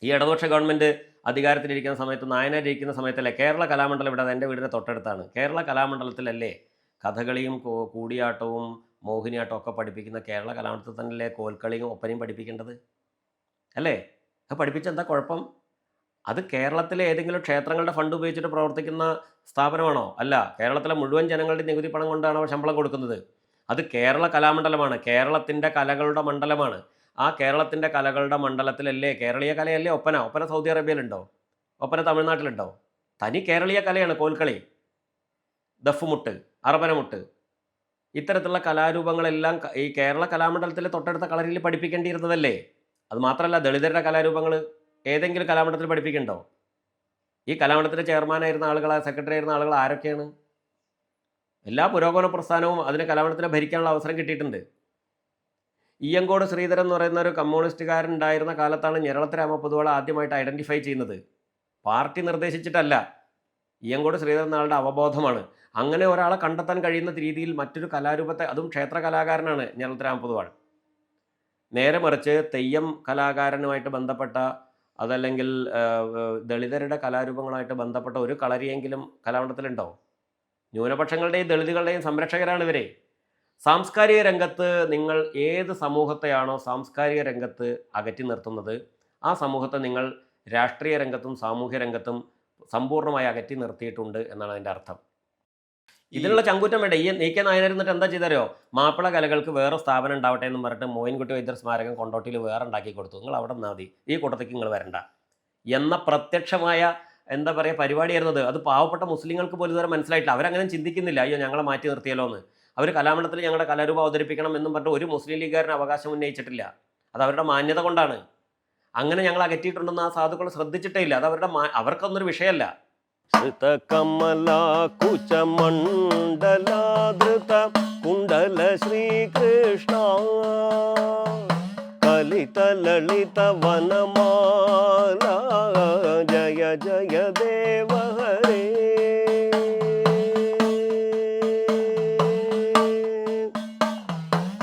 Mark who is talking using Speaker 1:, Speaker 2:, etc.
Speaker 1: ഈ ഇടതുപക്ഷ ഗവൺമെൻറ് അധികാരത്തിലിരിക്കുന്ന സമയത്ത്, നായനാർ ഇരിക്കുന്ന സമയത്തല്ലേ കേരള കലാമണ്ഡലം ഇവിടെ എൻ്റെ വീടിൻ്റെ തൊട്ടടുത്താണ്. കേരള കലാമണ്ഡലത്തിലല്ലേ കഥകളിയും കൂടിയാട്ടവും മോഹിനിയാട്ടവും ഒക്കെ പഠിപ്പിക്കുന്ന കേരള കലാമണ്ഡലത്തിൽ തന്നെയല്ലേ കോൽക്കളിയും ഒപ്പനയും പഠിപ്പിക്കേണ്ടത് അല്ലേ? അത് പഠിപ്പിച്ച എന്താ കുഴപ്പം? അത് കേരളത്തിലെ ഏതെങ്കിലും ക്ഷേത്രങ്ങളുടെ ഫണ്ട് ഉപയോഗിച്ചിട്ട് പ്രവർത്തിക്കുന്ന സ്ഥാപനമാണോ? അല്ല. കേരളത്തിലെ മുഴുവൻ ജനങ്ങളുടെ നികുതി പണം കൊണ്ടാണ് അവർ ശമ്പളം കൊടുക്കുന്നത്. അത് കേരള കലാമണ്ഡലമാണ്, കേരളത്തിൻ്റെ കലകളുടെ മണ്ഡലമാണ്. ആ കേരളത്തിൻ്റെ കലകളുടെ മണ്ഡലത്തിലല്ലേ കേരളീയ കലയല്ലേ ഒപ്പന? ഒപ്പന സൗദി അറേബ്യയിലുണ്ടോ? ഒപ്പന തമിഴ്നാട്ടിലുണ്ടോ? തനി കേരളീയ കലയാണ് കോൽക്കളി, ദഫ്മുട്ട്, അറബനമുട്ട്. ഇത്തരത്തിലുള്ള കലാരൂപങ്ങളെല്ലാം ഈ കേരള കലാമണ്ഡലത്തിലെ തൊട്ടടുത്ത കളരിയിൽ പഠിപ്പിക്കേണ്ടിയിരുന്നതല്ലേ? അത് മാത്രമല്ല, ദളിതരുടെ കലാരൂപങ്ങൾ ഏതെങ്കിലും കലാമണ്ഡലത്തിൽ പഠിപ്പിക്കണ്ടോ? ഈ കലാമണ്ഡലത്തിൻ്റെ ചെയർമാനായിരുന്ന ആളുകൾ, സെക്രട്ടറി ആയിരുന്ന ആളുകൾ ആരൊക്കെയാണ്? എല്ലാ പുരോഗമന പ്രസ്ഥാനവും അതിന് കലാമണ്ഡലത്തിനെ ഭരിക്കാനുള്ള അവസരം കിട്ടിയിട്ടുണ്ട്. ഇയ്യങ്കോട് ശ്രീധരൻ എന്ന് പറയുന്ന ഒരു കമ്മ്യൂണിസ്റ്റുകാരൻ ഉണ്ടായിരുന്ന കാലത്താണ് ഞെരളത്ത് രാമപൊതുവാൾ ആദ്യമായിട്ട് ഐഡൻറ്റിഫൈ ചെയ്യുന്നത്. പാർട്ടി നിർദ്ദേശിച്ചിട്ടല്ല, ഇയ്യങ്കോട് ശ്രീധരൻ എന്ന ആളുടെ അവബോധമാണ്. അങ്ങനെ ഒരാളെ കണ്ടെത്താൻ കഴിയുന്ന രീതിയിൽ മറ്റൊരു കലാരൂപത്തെ, അതും ക്ഷേത്ര കലാകാരനാണ് ഞെരളത്ത് രാമപൊതുവാൾ. നേരെ മറിച്ച് തെയ്യം കലാകാരനുമായിട്ട് ബന്ധപ്പെട്ട, അതല്ലെങ്കിൽ ദളിതരുടെ കലാരൂപങ്ങളായിട്ട് ബന്ധപ്പെട്ട ഒരു കളരിയെങ്കിലും കലാമണ്ഡലത്തിലുണ്ടോ? ന്യൂനപക്ഷങ്ങളുടെയും ദളിതുകളുടെയും സംരക്ഷകരാണ് ഇവരെ. സാംസ്കാരിക രംഗത്ത് നിങ്ങൾ ഏത് സമൂഹത്തെയാണോ സാംസ്കാരിക രംഗത്ത് അകറ്റി നിർത്തുന്നത്, ആ സമൂഹത്തെ നിങ്ങൾ രാഷ്ട്രീയ രംഗത്തും സാമൂഹ്യ രംഗത്തും സമ്പൂർണ്ണമായി അകറ്റി നിർത്തിയിട്ടുണ്ട് എന്നാണ് അതിൻ്റെ അർത്ഥം. ഇതിനുള്ള ചങ്കൂറ്റം വേണ്ട. ഈ കെ നായനാർ എന്നിട്ട് എന്താ ചെയ്തറിയോ? മാപ്പിള കലകൾക്ക് വേറെ സ്ഥാപനം ഉണ്ടാവട്ടെ എന്ന് പറഞ്ഞിട്ട് മോയിൻകുട്ടി വൈദ്യർ സ്മാരകം കൊണ്ടോട്ടിയിൽ വേറെ ഉണ്ടാക്കി കൊടുത്തു. നിങ്ങൾ അവിടെ നിന്നാൽ മതി, ഈ കൂട്ടത്തേക്ക് നിങ്ങൾ വരണ്ട എന്ന പ്രത്യക്ഷമായ എന്താ പറയുക പരിപാടിയായിരുന്നത്. അത് പാവപ്പെട്ട മുസ്ലിങ്ങൾക്ക് പോലും ഇതുവരെ മനസ്സിലായിട്ടില്ല. അവരങ്ങനെ ചിന്തിക്കുന്നില്ല, അയ്യോ ഞങ്ങളെ മാറ്റി നിർത്തിയല്ലോ എന്ന്. അവർ കലാമണ്ഡലത്തിൽ ഞങ്ങളുടെ കലാരൂപം അവതരിപ്പിക്കണം എന്നും പറഞ്ഞിട്ട് ഒരു മുസ്ലിം ലീഗുകാരന് അവകാശം ഉന്നയിച്ചിട്ടില്ല. അത് അവരുടെ മാന്യത കൊണ്ടാണ്. അങ്ങനെ ഞങ്ങൾ അകറ്റിയിട്ടുണ്ടെന്ന് ആ സാധുക്കൾ ശ്രദ്ധിച്ചിട്ടേ ഇല്ല. അത് അവർക്കൊന്നൊരു വിഷയമല്ല.
Speaker 2: കുചമണ്ഡലാധൃത കുണ്ടല ശ്രീകൃഷ്ണ കലിത ലളിത വനമാല ജയ ജയ